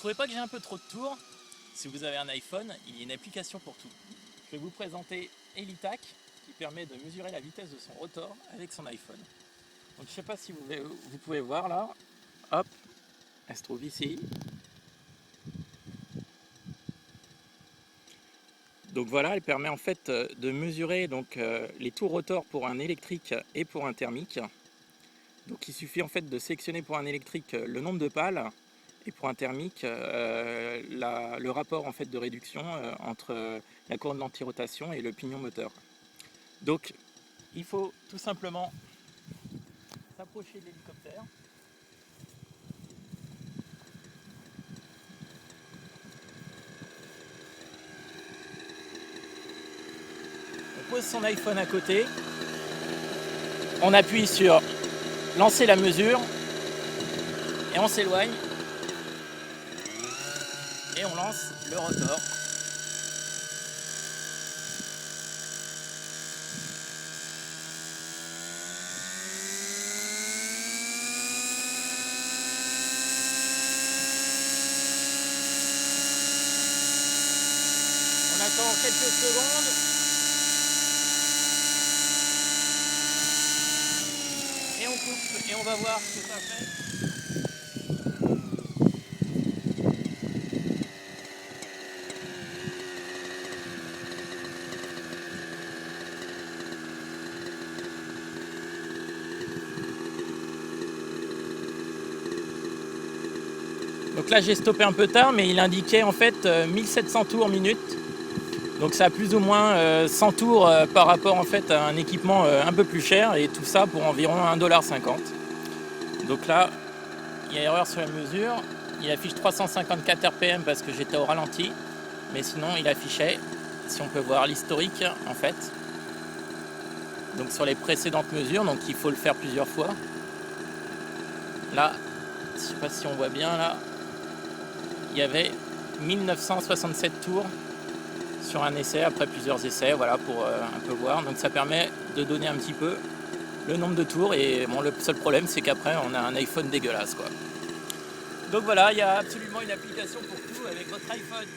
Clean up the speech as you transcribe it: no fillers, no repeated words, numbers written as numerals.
trouvez pas que j'ai un peu trop de tours? Si vous avez un iPhone, il y a une application pour tout. Je vais vous présenter Helitac qui permet de mesurer la vitesse de son rotor avec son iPhone. Donc je sais pas si vous pouvez voir là. Hop, elle se trouve ici. Donc voilà, elle permet en fait de mesurer donc, les tours rotor pour un électrique et pour un thermique. Donc il suffit en fait de sélectionner pour un électrique le nombre de pales et pour un thermique le rapport en fait de réduction entre la courbe d'antirotation et le pignon moteur. Donc il faut tout simplement s'approcher de l'hélicoptère. On pose son iPhone à côté, on appuie sur lancer la mesure et on s'éloigne et on lance le rotor. On attend quelques secondes. Et on coupe et on va voir ce que ça fait. Donc là j'ai stoppé un peu tard, mais il indiquait en fait 1700 tours minute. Donc ça a plus ou moins 100 tours par rapport en fait à un équipement un peu plus cher, et tout ça pour environ 1,50 $. Donc là il y a erreur sur la mesure, il affiche 354 RPM parce que j'étais au ralenti, mais sinon il affichait, si on peut voir l'historique en fait, donc sur les précédentes mesures, donc il faut le faire plusieurs fois. Là, je sais pas si on voit bien là, il y avait 1967 tours sur un essai après plusieurs essais, voilà, pour un peu voir. Donc ça permet de donner un petit peu le nombre de tours, et bon, le seul problème c'est qu'après on a un iPhone dégueulasse quoi. Donc voilà, il y a absolument une application pour tout avec votre iPhone.